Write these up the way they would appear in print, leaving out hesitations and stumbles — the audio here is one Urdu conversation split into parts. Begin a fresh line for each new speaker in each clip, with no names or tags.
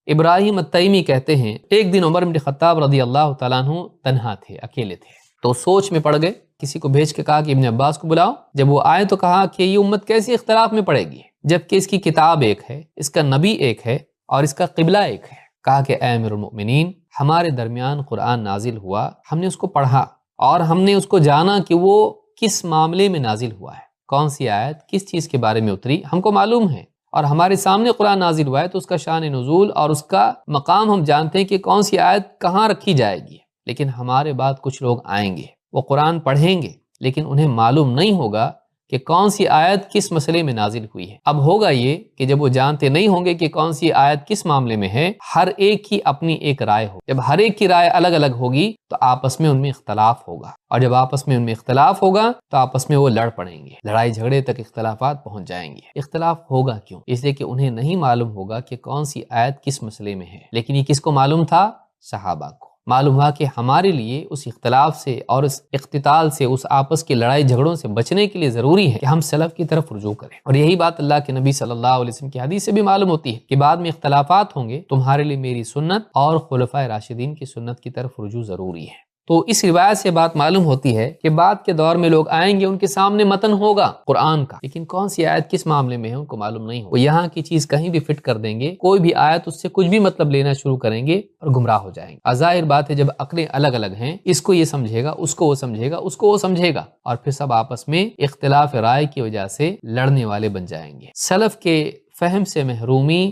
ابراہیم التیمی کہتے ہیں ایک دن عمر بن خطاب رضی اللہ تعالیٰ عنہ تنہا تھے، اکیلے تھے، تو سوچ میں پڑ گئے، کسی کو بھیج کے کہا کہ ابن عباس کو بلاؤ۔ جب وہ آئے تو کہا کہ یہ امت کیسی اختلاف میں پڑے گی جبکہ اس کی کتاب ایک ہے، اس کا نبی ایک ہے اور اس کا قبلہ ایک ہے۔ کہا کہ اے امیر المؤمنین، ہمارے درمیان قرآن نازل ہوا، ہم نے اس کو پڑھا اور ہم نے اس کو جانا کہ وہ کس معاملے میں نازل ہوا ہے، کون سی آیت کس چیز کے بارے میں اتری، ہم کو معلوم ہے، اور ہمارے سامنے قرآن نازل ہوا ہے تو اس کا شان نزول اور اس کا مقام ہم جانتے ہیں کہ کون سی آیت کہاں رکھی جائے گی۔ لیکن ہمارے بعد کچھ لوگ آئیں گے، وہ قرآن پڑھیں گے لیکن انہیں معلوم نہیں ہوگا کہ کون سی آیت کس مسئلے میں نازل ہوئی ہے۔ اب ہوگا یہ کہ جب وہ جانتے نہیں ہوں گے کہ کون سی آیت کس معاملے میں ہے، ہر ایک کی اپنی ایک رائے ہو، جب ہر ایک کی رائے الگ الگ ہوگی تو آپس میں ان میں اختلاف ہوگا، اور جب آپس میں ان میں اختلاف ہوگا تو آپس میں وہ لڑ پڑیں گے، لڑائی جھگڑے تک اختلافات پہنچ جائیں گے۔ اختلاف ہوگا کیوں؟ اس لیے کہ انہیں نہیں معلوم ہوگا کہ کون سی آیت کس مسئلے میں ہے، لیکن یہ کس کو معلوم تھا؟ صحابہ کو معلوم ہوا کہ ہمارے لیے اس اختلاف سے اور اس اقتتال سے، اس آپس کی لڑائی جھگڑوں سے بچنے کے لیے ضروری ہے کہ ہم سلف کی طرف رجوع کریں، اور یہی بات اللہ کے نبی صلی اللہ علیہ وسلم کی حدیث سے بھی معلوم ہوتی ہے کہ بعد میں اختلافات ہوں گے، تمہارے لیے میری سنت اور خلفائے راشدین کی سنت کی طرف رجوع ضروری ہے۔ تو اس روایت سے بات معلوم ہوتی ہے کہ بعد کے دور میں لوگ آئیں گے، ان کے سامنے متن ہوگا قرآن کا، لیکن کون سی آیت کس معاملے میں ہے ان کو معلوم نہیں ہوگا، وہ یہاں کی چیز کہیں بھی فٹ کر دیں گے، کوئی بھی آیت اس سے کچھ بھی مطلب لینا شروع کریں گے اور گمراہ ہو جائیں گے۔ ظاہر بات ہے جب عقلیں الگ الگ ہیں، اس کو یہ سمجھے گا، اس کو وہ سمجھے گا، اس کو وہ سمجھے گا، اور پھر سب آپس میں اختلاف رائے کی وجہ سے لڑنے والے بن جائیں گے۔ سلف کے فہم سے محرومی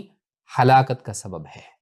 ہلاکت کا سبب ہے۔